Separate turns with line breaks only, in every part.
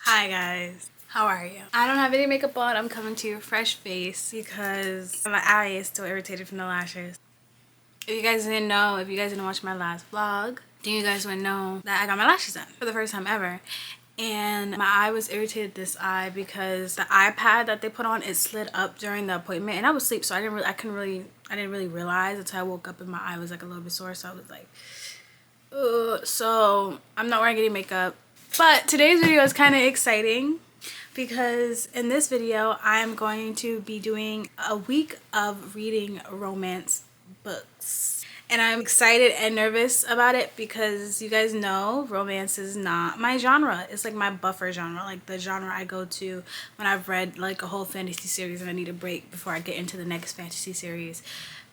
Hi guys, how are you? I don't have any makeup on. I'm coming to you fresh face because my eye is still irritated from the lashes. If you guys didn't know, if you guys didn't watch my last vlog, then you guys would know that I got my lashes done for the first time ever. And my eye was irritated this eye because the iPad that they put on, it slid up during the appointment, and I was asleep, so I didn't really realize until I woke up and my eye was like a little bit sore. So I was like, ugh. So I'm not wearing any makeup. But today's video is kind of exciting because in this video I'm going to be doing a week of reading romance books. And I'm excited and nervous about it because you guys know romance is not my genre. It's like my buffer genre, like the genre I go to when I've read like a whole fantasy series and I need a break before I get into the next fantasy series.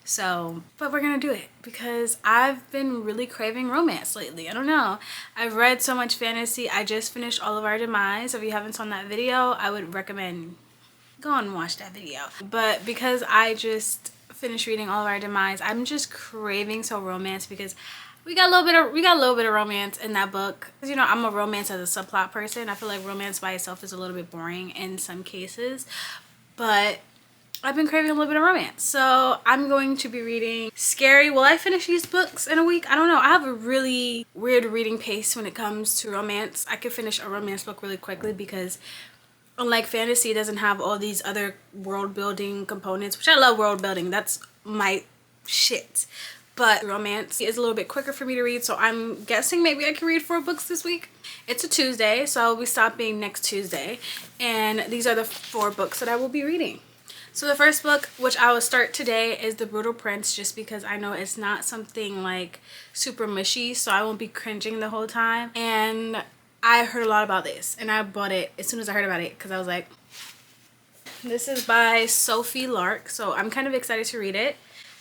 So, but we're gonna do it because I've been really craving romance lately. I don't know. I've read so much fantasy. I just finished All of Our Demise. If you haven't seen that video, I would recommend go and watch that video. But because I just finished reading All of Our Demise, I'm just craving so romance because we got a little bit of romance in that book. You know, I'm a romance as a subplot person. I feel like romance by itself is a little bit boring in some cases, but I've been craving a little bit of romance. So I'm going to be reading Scary. Will I finish these books in a week? I don't know. I have a really weird reading pace when it comes to romance. I could finish a romance book really quickly because unlike fantasy, it doesn't have all these other world building components, which I love world building. That's my shit. But romance is a little bit quicker for me to read. So I'm guessing maybe I can read 4 books this week. It's a Tuesday, so I'll be stopping next Tuesday. And these are the 4 books that I will be reading. So the first book, which I will start today, is The Brutal Prince, just because I know it's not something like super mushy, so I won't be cringing the whole time. And I heard a lot about this, and I bought it as soon as I heard about it because I was like, this is by Sophie Lark, so I'm kind of excited to read it.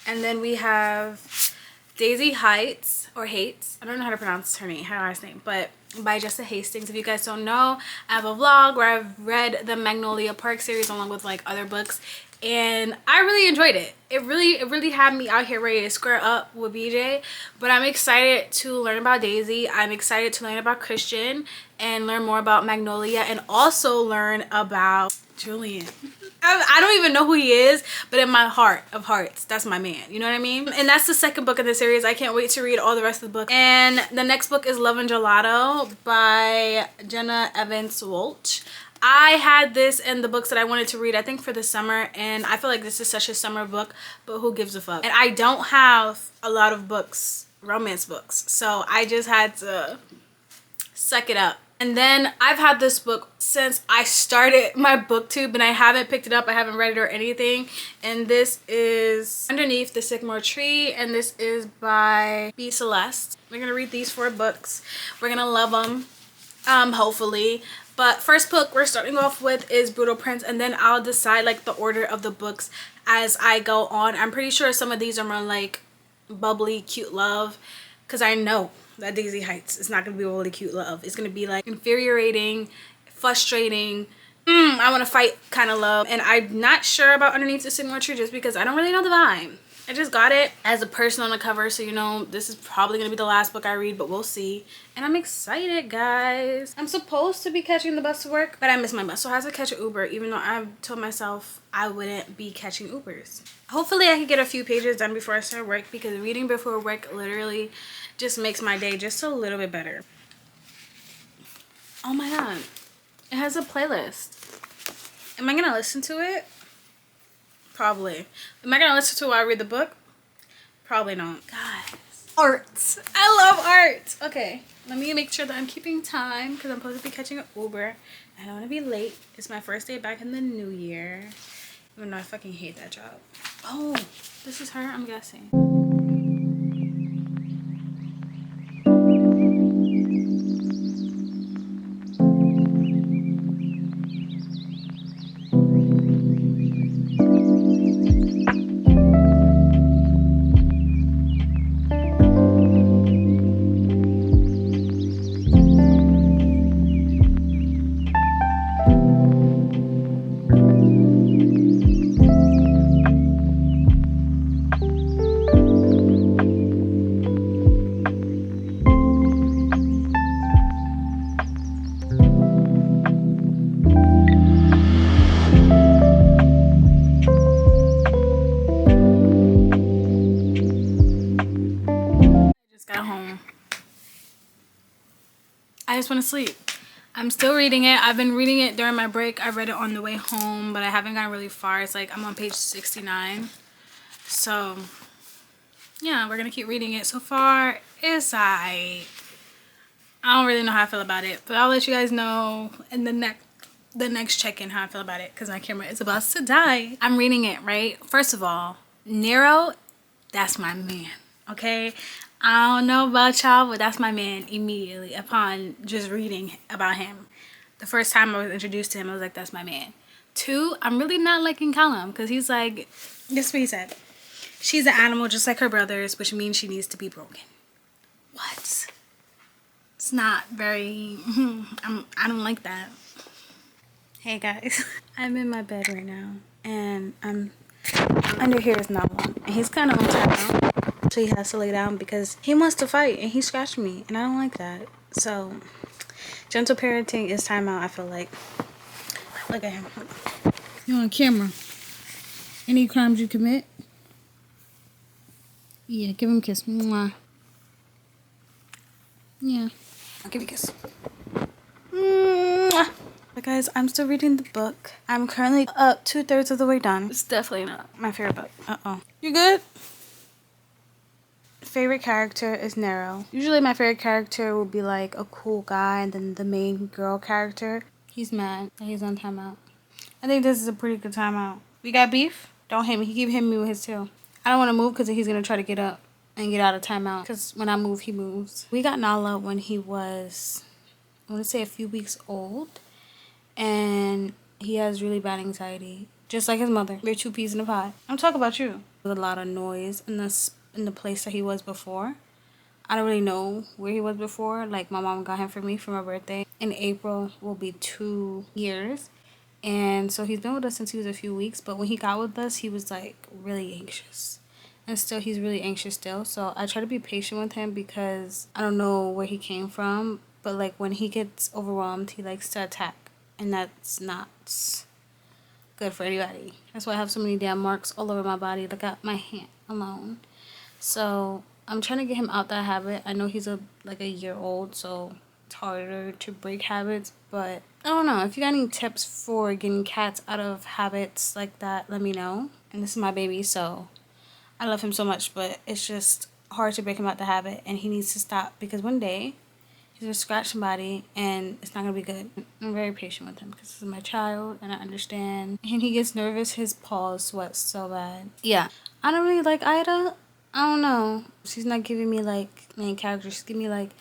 And then we have Daisy Haites, or Haites, I don't know how to pronounce her last name, but by Jenna Hastings. If you guys don't know, I have a vlog where I've read the Magnolia Park series along with like other books, and I really enjoyed it. It really had me out here ready to square up with BJ. But I'm excited to learn about Daisy. I'm excited to learn about Christian and learn more about Magnolia, and also learn about Julian. I don't even know who he is, but in my heart of hearts, that's my man. You know what I mean? And that's the second book in the series. I can't wait to read all the rest of the book. And the next book is Love and Gelato by Jenna Welch. I had this in the books that I wanted to read, I think, for the summer, and I feel like this is such a summer book, but who gives a fuck? And I don't have a lot of books, romance books, so I just had to suck it up. And then I've had this book since I started my booktube, and I haven't picked it up. I haven't read it or anything. And this is Underneath the Sycamore Tree, and this is by B. Celeste. We're gonna read these 4 books. We're gonna love them, hopefully. But first book we're starting off with is Brutal Prince, and then I'll decide like the order of the books as I go on. I'm pretty sure some of these are more like bubbly, cute love, because I know that Daisy Haites is not going to be really cute love. It's going to be like infuriating, frustrating, I want to fight kind of love. And I'm not sure about Underneath the Sycamore Tree just because I don't really know the vibe. I just got it as a person on the cover, so you know this is probably going to be the last book I read, but we'll see. And I'm excited, guys. I'm supposed to be catching the bus to work, but I miss my bus, so I have to catch an Uber, even though I've told myself I wouldn't be catching Ubers. Hopefully I can get a few pages done before I start work, because reading before work literally just makes my day just a little bit better. Oh my god, it has a playlist. Am I gonna listen to it? Probably. Am I gonna listen to it while I read the book? Probably not. Guys, art. I love art. Okay, let me make sure that I'm keeping time because I'm supposed to be catching an Uber. I don't want to be late. It's my first day back in the new year. Even though I fucking hate that job. Oh, this is her, I'm guessing. almost went to sleep. I'm still reading it. I've been reading it during my break. I read it on the way home, but I haven't gotten really far. It's like I'm on page 69. So yeah, we're gonna keep reading it. So far, it's I don't really know how I feel about it, but I'll let you guys know in the next check-in how I feel about it, because my camera is about to die. I'm reading it, right? First of all, Nero, that's my man, okay? I don't know about y'all, but that's my man immediately upon just reading about him. The first time I was introduced to him, I was like, that's my man. 2, I'm really not liking Callum, because he's like, this is what he said. She's an animal just like her brothers, which means she needs to be broken. What? It's not very, I don't like that. Hey guys, I'm in my bed right now, and under here is Novel, and he's kind of on timeout. So he has to lay down because he wants to fight and he scratched me and I don't like that. So gentle parenting is timeout, I feel like. Look at him. You're on camera. Any crimes you commit? Yeah, give him a kiss. Mwah. Yeah, I'll give you a kiss. Mwah. But guys, I'm still reading the book. I'm currently up 2/3 of the way done. It's definitely not my favorite book. You good? Favorite character is Nero. Usually my favorite character will be like a cool guy, and then the main girl character, he's mad that he's on timeout. I think this is a pretty good timeout. We got beef? Don't hit me. He keep hitting me with his tail. I don't want to move because he's going to try to get up and get out of timeout, because when I move, he moves. We got Nala when he was, I want to say, a few weeks old, and he has really bad anxiety, just like his mother. We're 2 peas in a pod. I'm talking about you. There's a lot of noise in the place that he was before. I don't really know where he was before. Like, my mom got him for me for my birthday. In April will be 2 years. And so he's been with us since he was a few weeks. But when he got with us, he was like really anxious. And still, he's really anxious still. So I try to be patient with him because I don't know where he came from. But like, when he gets overwhelmed, he likes to attack. And that's not good for anybody. That's why I have so many damn marks all over my body. Look at my hand alone. So I'm trying to get him out that habit. I know he's like a year old, so it's harder to break habits, but I don't know. If you got any tips for getting cats out of habits like that, let me know. And this is my baby, so I love him so much, but it's just hard to break him out the habit, and he needs to stop because one day he's gonna scratch somebody and it's not gonna be good. I'm very patient with him because this is my child and I understand. And he gets nervous, his paws sweat so bad. Yeah, I don't really like Ida. I don't know. She's not giving me like main character. She's giving me like,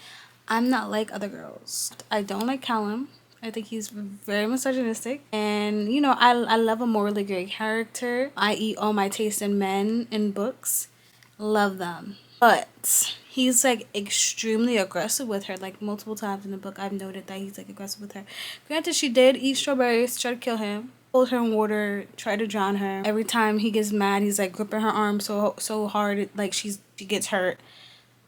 I'm not like other girls. I don't like Callum. I think he's very misogynistic. And you know, I love a morally great character. I eat all my taste in men in books. Love them. But he's like extremely aggressive with her. Like multiple times in the book I've noted that he's like aggressive with her. Granted, she did eat strawberries, try to kill him. Hold her in water, try to drown her. Every time he gets mad, he's like gripping her arm so hard, like she gets hurt.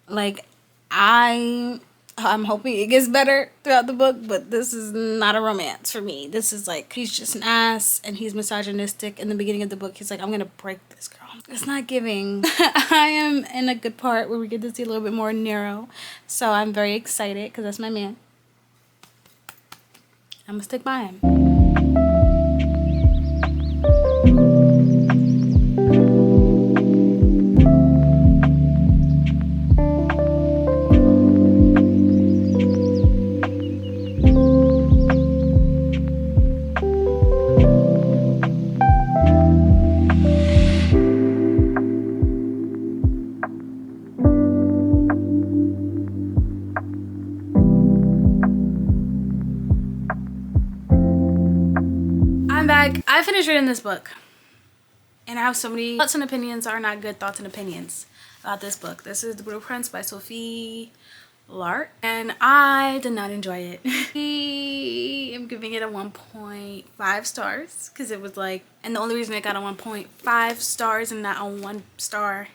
Like, I'm hoping it gets better throughout the book, but this is not a romance for me. This is like, he's just an ass and he's misogynistic. In the beginning of the book, he's like, I'm gonna break this girl. It's not giving. I am in a good part where we get to see a little bit more Nero, so I'm very excited because that's my man. I'm gonna stick by him. I finished reading this book and I have so many thoughts and opinions are not good thoughts and opinions about this book. This is The Blueprints by Sophie, Lark, and I did not enjoy it. I am giving it a 1.5 stars because it was like, and the only reason it got a 1.5 stars and not a 1 star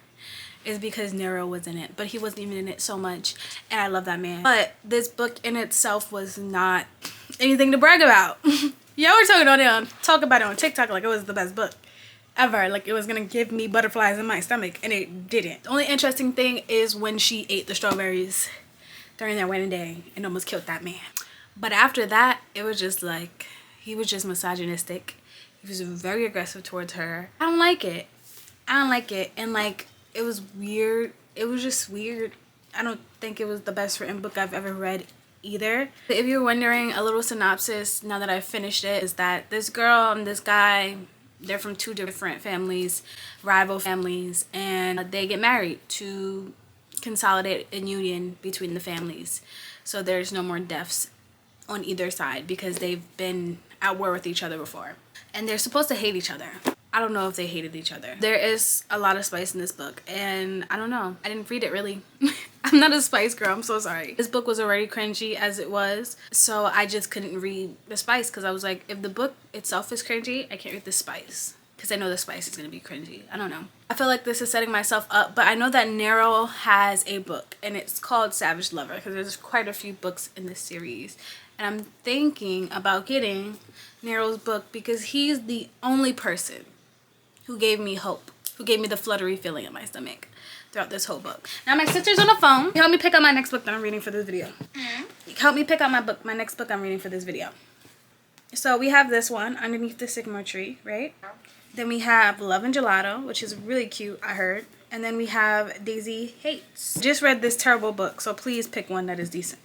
is because Nero was in it, but he wasn't even in it so much, and I love that man. But this book in itself was not anything to brag about. Y'all were talk about it on TikTok like it was the best book ever. Like it was gonna give me butterflies in my stomach, and it didn't. The only interesting thing is when she ate the strawberries during their wedding day and almost killed that man. But after that, it was just like, he was just misogynistic. He was very aggressive towards her. I don't like it. I don't like it. And like, it was weird. It was just weird. I don't think it was the best written book I've ever read either. If you're wondering, a little synopsis now that I've finished it is that this girl and this guy, they're from two different families, rival families, and they get married to consolidate a union between the families. So there's no more deaths on either side because they've been at war with each other before. And they're supposed to hate each other. I don't know if they hated each other. There is a lot of spice in this book, and I don't know. I didn't read it really. I'm not a spice girl, I'm so sorry. This book was already cringy as it was, so I just couldn't read the spice because I was like, if the book itself is cringy, I can't read the spice because I know the spice is gonna be cringy. I don't know. I feel like this is setting myself up, but I know that Nero has a book, and it's called Savage Lover because there's quite a few books in this series. And I'm thinking about getting Nero's book because he's the only person who gave me hope, who gave me the fluttery feeling in my stomach throughout this whole book. Now my sister's on the phone. Help me pick out my next book that I'm reading for this video. Help me pick out my next book I'm reading for this video. So we have this one, Underneath the Sycamore Tree, right? Then we have Love and Gelato, which is really cute, I heard. And then we have Daisy Haites. Just read this terrible book, so please pick one that is decent.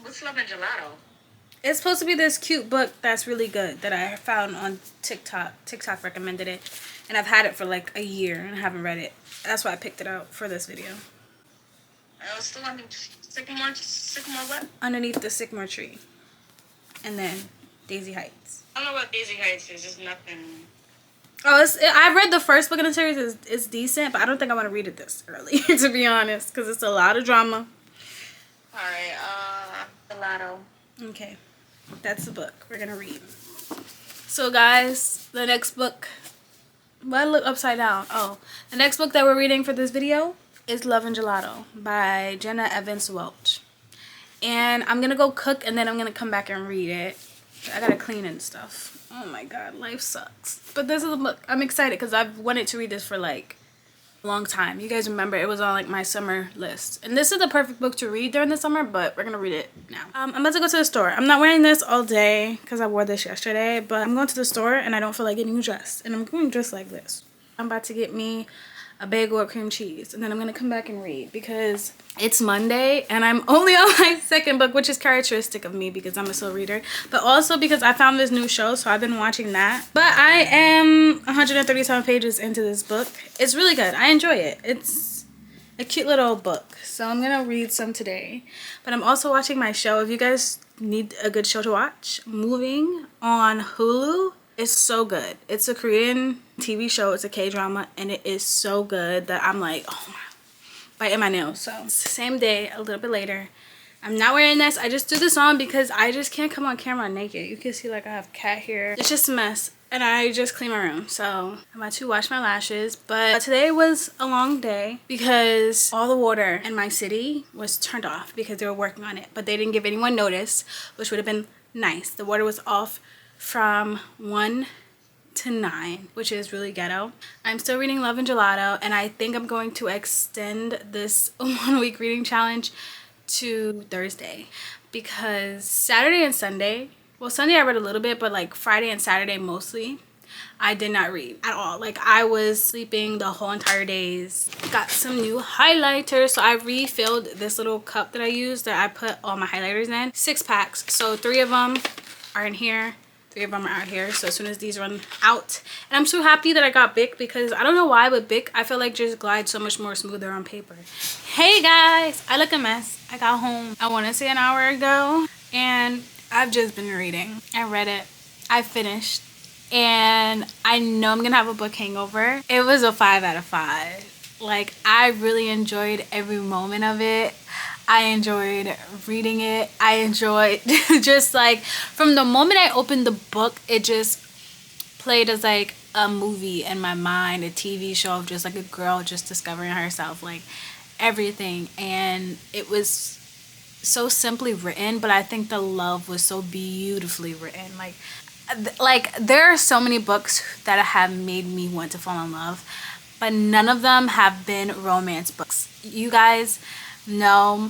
What's Love and Gelato?
It's supposed to be this cute book that's really good that I found on TikTok. TikTok recommended it. And I've had it for like a year and I haven't read it. That's why I picked it out for this video.
It's the one, Sycamore what?
Underneath the Sycamore Tree. And then Daisy Haites.
I don't know what Daisy Haites is. Just nothing.
Oh, I read the first book in the series. It's decent, but I don't think I want to read it this early, to be honest. Because it's a lot of drama.
Alright, Gelato.
Okay. That's the book we're gonna read. So guys, the next book, why look upside down? Oh, the next book that we're reading for this video is Love and Gelato by Jenna Welch. And I'm gonna go cook and then I'm gonna come back and read it. I gotta clean and stuff. Oh my god, life sucks. But this is a book. I'm excited because I've wanted to read this for like long time. You guys remember it was on like my summer list, and this is the perfect book to read during the summer, but we're gonna read it now. I'm about to go to the store. I'm not wearing this all day because I wore this yesterday, but I'm going to the store and I don't feel like getting dressed, and I'm going dressed like this. I'm about to get me a bagel with cream cheese, and then I'm gonna come back and read because it's Monday and I'm only on my second book, which is characteristic of me because I'm a slow reader, but also because I found this new show, so I've been watching that. But I am 137 pages into this book. It's really good. I enjoy it. It's a cute little book, so I'm gonna read some today. But I'm also watching my show. If you guys need a good show to watch, Moving on Hulu. It's so good. It's a Korean TV show. It's a K-drama, and it is so good that I'm like, oh my, biting my nails. So it's the same day, a little bit later. I'm not wearing this. I just threw this on because I just can't come on camera naked. You can see like I have cat hair. It's just a mess, and I just cleaned my room. So I'm about to wash my lashes. But today was a long day because all the water in my city was turned off because they were working on it, but they didn't give anyone notice, which would have been nice. The water was off from 1 to 9, which is really ghetto. I'm still reading Love and Gelato, and I think I'm going to extend this 1 week reading challenge to Thursday because Saturday and Sunday, well, Sunday I read a little bit, but like Friday and Saturday mostly, I did not read at all. Like I was sleeping the whole entire days. Got some new highlighters, so I refilled this little cup that I used that I put all my highlighters in. 6 packs, so 3 of them are in here. 3 of them are out here, so as soon as these run out. And I'm so happy that I got Bic because I don't know why, but Bic I feel like just glides so much more smoother on paper. Hey guys, I look a mess. I got home, I want to say an hour ago, and I've just been reading. I read it, I finished, and I know I'm gonna have a book hangover. It was a 5 out of 5. Like I really enjoyed every moment of it. I enjoyed reading it. I enjoyed just like from the moment I opened the book, it just played as like a movie in my mind, a TV show of just like a girl just discovering herself, like everything. And it was so simply written, but I think the love was so beautifully written. Like there are so many books that have made me want to fall in love, but none of them have been romance books. You guys know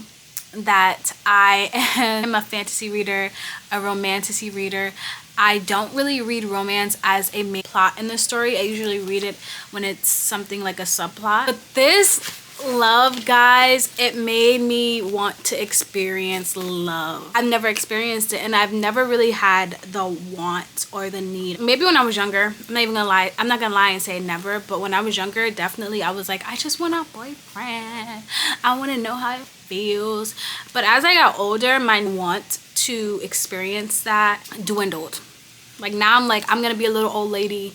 that I am a fantasy reader, a romantasy reader. I don't really read romance as a main plot in the story. I usually read it when it's something like a subplot. But this love, guys, it made me want to experience love. I've never experienced it, and I've never really had the want or the need. Maybe when I was younger, I'm not gonna lie and say never, but when I was younger, definitely I was like, I just want a boyfriend. I want to know how it feels. But as I got older, my want to experience that dwindled. Like now I'm like, I'm gonna be a little old lady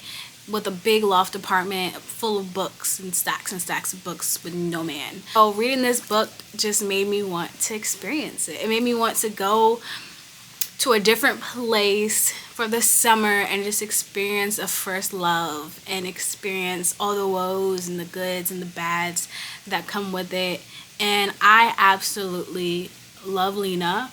with a big loft apartment full of books and stacks of books with no man. So reading this book just made me want to experience it. It made me want to go to a different place for the summer and just experience a first love and experience all the woes and the goods and the bads that come with it. And I absolutely love Lena.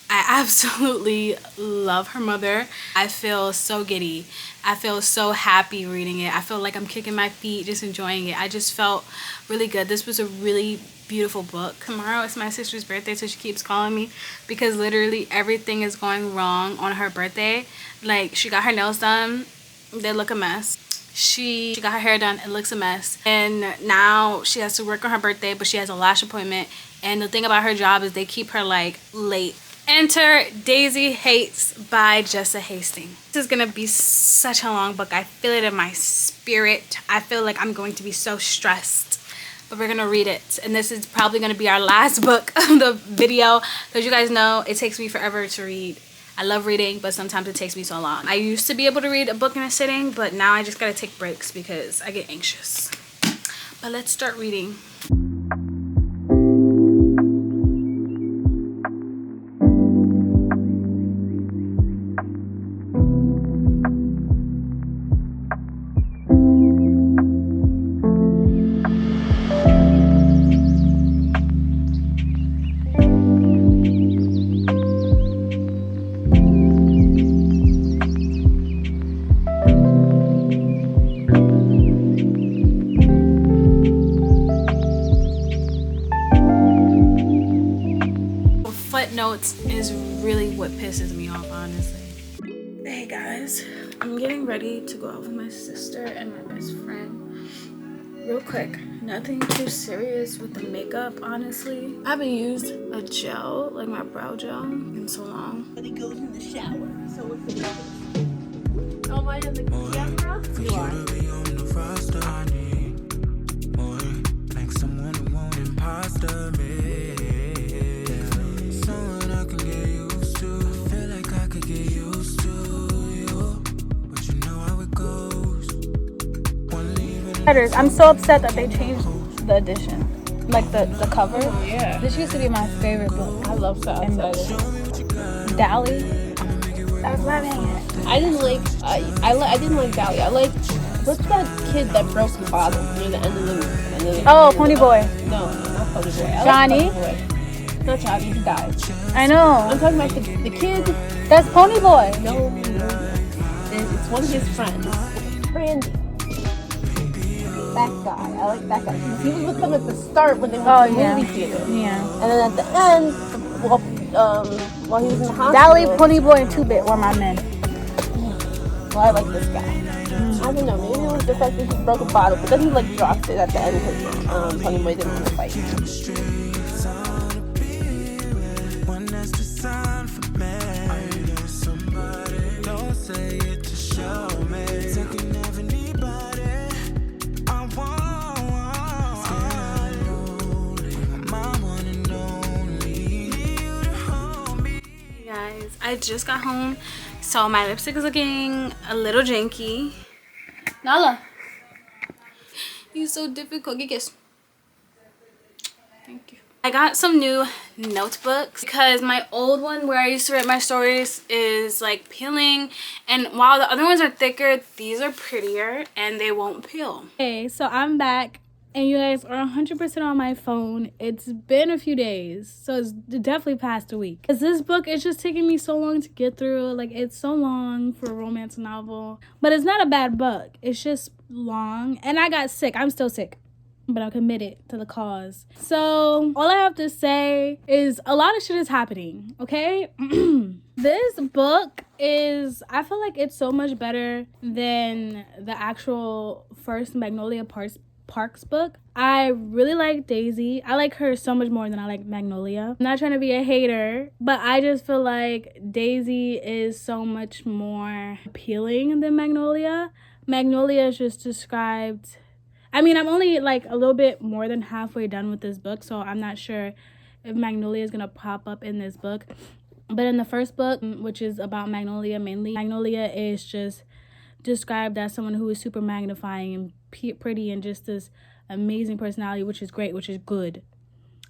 I absolutely love her mother. I feel so giddy. I feel so happy reading it. I feel like I'm kicking my feet, just enjoying it. I just felt really good. This was a really beautiful book. Tomorrow is my sister's birthday, so she keeps calling me because literally everything is going wrong on her birthday. Like, she got her nails done. They look a mess. She got her hair done. It looks a mess. And now she has to work on her birthday, but she has a lash appointment. And the thing about her job is they keep her like late. Enter Daisy Haites by Jenna Hastings. This is gonna be such a long book. I feel it in my spirit. I feel like I'm going to be so stressed, but we're gonna read it. And this is probably gonna be our last book of the video because you guys know it takes me forever to read. I love reading, but sometimes it takes me so long. I used to be able to read a book in a sitting, but now I just gotta take breaks because I get anxious. But let's start reading. Footnotes is really what pisses me off, honestly. Hey guys, I'm getting ready to go out with my sister and my best friend. Real quick, nothing too serious with the makeup, honestly. I haven't used a gel, like my brow gel, in so long. But it goes in the shower, so what's the difference? Oh, mine has a camera? You are. I'm so upset that they changed the edition, like the cover.
Oh, yeah.
This used to be my favorite book.
I love the outside.
Dally. I was loving it.
I didn't like. I didn't like Dally. I like. What's that kid that broke the bottle near the end of the?
Oh, Pony Boy.
No, not Pony Boy.
Johnny.
Not Johnny. He died.
I know.
I'm talking about the kid.
That's Pony Boy.
No. It's one of his friends. Randy. That guy. I like that guy. He was with them at the start when they went to the movie theater.
Yeah.
And then at the end, while he was in the hospital.
Dally, Pony Boy, and 2-Bit were my men.
Well, I like this guy. I don't know. Maybe it was the fact that he broke a bottle, but then he like dropped it at the end because Pony Boy didn't want to fight.
I just got home, so my lipstick is looking a little janky. Nala, you're so difficult. Get kissed. Thank you. I got some new notebooks because my old one where I used to write my stories is like peeling, and while the other ones are thicker, these are prettier and they won't peel. Okay, so I'm back. And you guys are 100% on my phone. It's been a few days, so it's definitely past a week. Because this book is just taking me so long to get through. Like, it's so long for a romance novel. But it's not a bad book. It's just long. And I got sick. I'm still sick. but I'm committed to the cause. So all I have to say is a lot of shit is happening, okay? This book is, I feel like it's so much better than the actual first Magnolia Parks book. I really like Daisy. I like her so much more than I like Magnolia. I'm not trying to be a hater, but I just feel like Daisy is so much more appealing than Magnolia. Magnolia is just described, I mean, I'm only like a little bit more than halfway done with this book, so I'm not sure if Magnolia is gonna pop up in this book. But in the first book, which is about Magnolia mainly, Magnolia is just described as someone who is super magnifying and pretty and just this amazing personality, which is great, which is good.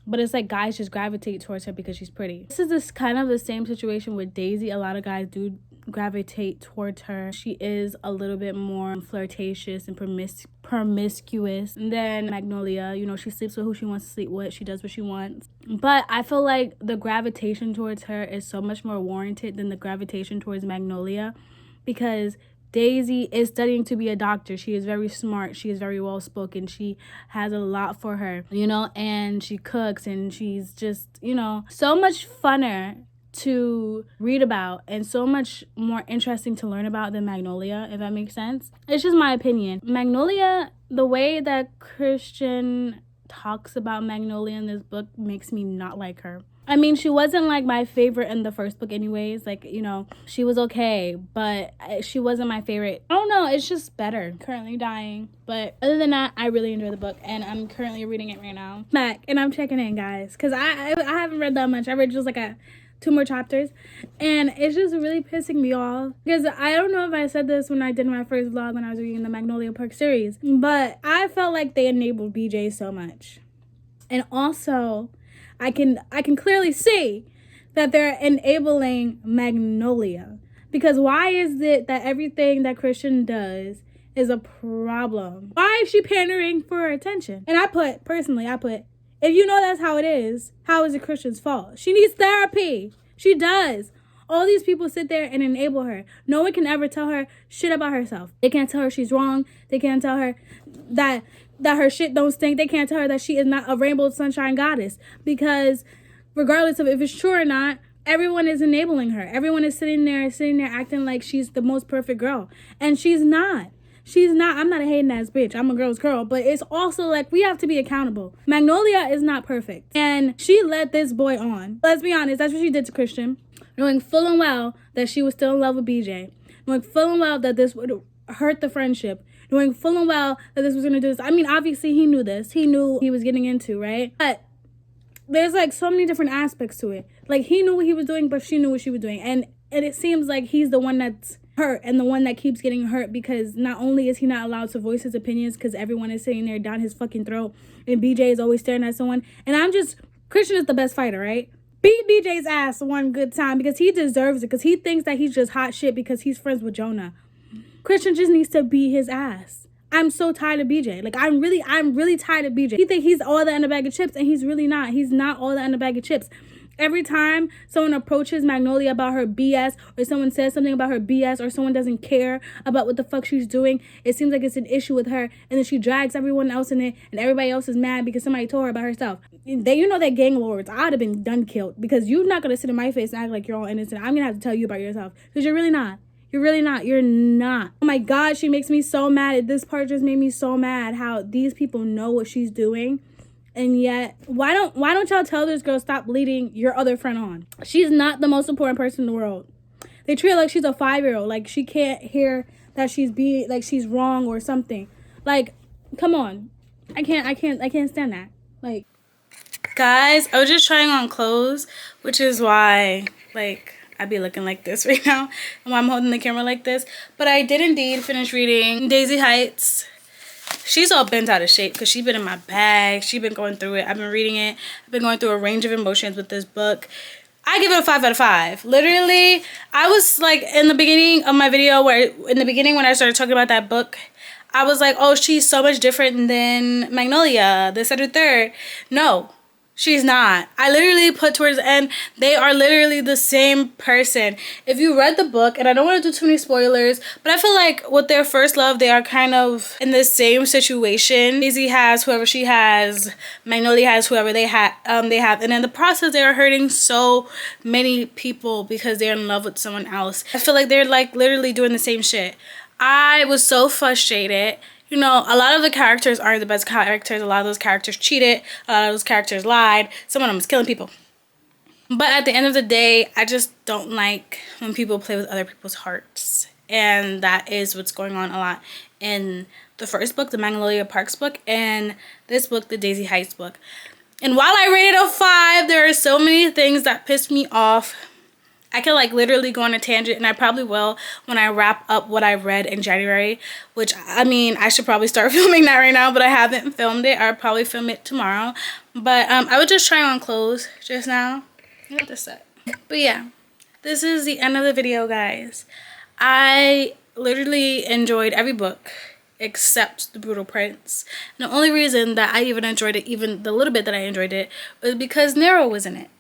But it's like guys just gravitate towards her because she's pretty. This is this kind of the same situation with Daisy. A lot of guys do gravitate towards her. She is a little bit more flirtatious and promiscuous than Magnolia. You know, she sleeps with who she wants to sleep with. She does what she wants. But I feel like the gravitation towards her is so much more warranted than the gravitation towards Magnolia, because Daisy is studying to be a doctor. She is very smart. She is very well spoken. She has a lot for her, you know, and she cooks, and she's just, you know, so much funner to read about and so much more interesting to learn about than Magnolia, if that makes sense. It's just my opinion. Magnolia, the way that Christian talks about Magnolia in this book makes me not like her. I mean, she wasn't like my favorite in the first book anyways. Like, you know, she was okay, but she wasn't my favorite. I don't know, it's just better. Currently dying. But other than that, I really enjoy the book, and I'm currently reading it right now. Back, and I'm checking in, guys, because I haven't read that much. I read just like 2 more chapters, and it's just really pissing me off, because I don't know if I said this when I did my first vlog when I was reading the Magnolia Park series, but I felt like they enabled BJ so much. And also, I can clearly see that they're enabling Magnolia, because why is it that everything that Christian does is a problem? Why is she pandering for her attention? And I put, if you know that's how it is, how is it Christian's fault? She needs therapy. She does. All these people sit there and enable her. No one can ever tell her shit about herself. They can't tell her she's wrong. They can't tell her that her shit don't stink. They can't tell her that she is not a rainbow sunshine goddess, because regardless of if it's true or not, everyone is enabling her. Everyone is sitting there acting like she's the most perfect girl, and she's not. She's not. I'm not a hating ass bitch. I'm a girl's girl. But it's also like we have to be accountable. Magnolia is not perfect, and she led this boy on. Let's be honest. That's what she did to Christian, knowing full and well that she was still in love with BJ, knowing full and well that this would hurt the friendship, knowing full and well that this was going to do this. I mean, obviously he knew this. He knew what he was getting into, right? But there's like so many different aspects to it. Like, he knew what he was doing, but she knew what she was doing. And it seems like he's the one that's hurt and the one that keeps getting hurt, because not only is he not allowed to voice his opinions because everyone is sitting there down his fucking throat, and BJ is always staring at someone. And Christian is the best fighter, right? Beat BJ's ass one good time, because he deserves it, because he thinks that he's just hot shit because he's friends with Jonah. Christian just needs to beat his ass. I'm so tired of BJ. Like, I'm really tired of BJ. He thinks he's all that in a bag of chips, and he's really not. He's not all that in a bag of chips. Every time someone approaches Magnolia about her BS, or someone says something about her BS, or someone doesn't care about what the fuck she's doing, it seems like it's an issue with her, and then she drags everyone else in it, and everybody else is mad because somebody told her about herself. You know, that gang lords, I would have been done killed, because you're not going to sit in my face and act like you're all innocent. I'm going to have to tell you about yourself, because you're really not. You're really not. You're not. Oh my God, she makes me so mad. This part just made me so mad, how these people know what she's doing. And yet, why don't y'all tell this girl stop leading your other friend on? She's not the most important person in the world. They treat her like she's a 5-year-old. Like, she can't hear that she's wrong or something. Like, come on. I can't stand that. Like, guys, I was just trying on clothes, which is why, like, I'd be looking like this right now, and why I'm holding the camera like this. But I did indeed finish reading Daisy Haites. She's all bent out of shape because she's been in my bag. She's been going through it. I've been reading it. I've been going through a range of emotions with this book. I give it a 5 out of 5. Literally, I was like, in the beginning of my video, when I started talking about that book, I was like, oh, she's so much different than Magnolia, this, that, or third. No. She's not. I literally put towards the end, they are literally the same person. If you read the book, and I don't want to do too many spoilers, but I feel like with their first love, they are kind of in the same situation. Daisy has whoever she has, Magnolia has whoever they have, and in the process, they are hurting so many people because they're in love with someone else. I feel like they're like literally doing the same shit. I was so frustrated. You know, a lot of the characters aren't the best characters. A lot of those characters cheated. A lot of those characters lied. Some of them was killing people. But at the end of the day, I just don't like when people play with other people's hearts. And that is what's going on a lot in the first book, the Magnolia Parks book, and this book, the Daisy Haites book. And while I rated a 5, there are so many things that pissed me off. I could like literally go on a tangent, and I probably will when I wrap up what I read in January, which I mean, I should probably start filming that right now, but I haven't filmed it. I'll probably film it tomorrow. But I was just trying on clothes just now. Look at this set. But yeah, this is the end of the video, guys. I literally enjoyed every book except The Brutal Prince. And the only reason that I even enjoyed it, even the little bit that I enjoyed it, was because Nero was in it.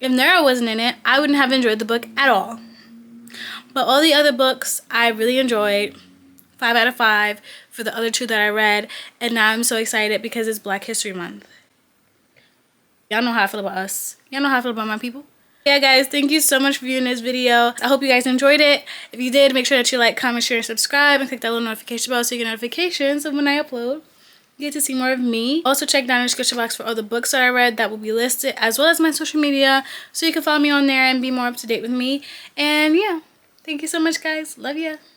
If Nero wasn't in it, I wouldn't have enjoyed the book at all. But all the other books, I really enjoyed. 5 out of 5 for the other 2 that I read. And now I'm so excited because it's Black History Month. Y'all know how I feel about us. Y'all know how I feel about my people. Yeah, guys, thank you so much for viewing this video. I hope you guys enjoyed it. If you did, make sure that you like, comment, share, and subscribe. And click that little notification bell so you get notifications of when I upload. You get to see more of me. Also check down in the description box for all the books that I read that will be listed, as well as my social media, so you can follow me on there and be more up to date with me. And yeah, thank you so much, guys. Love ya.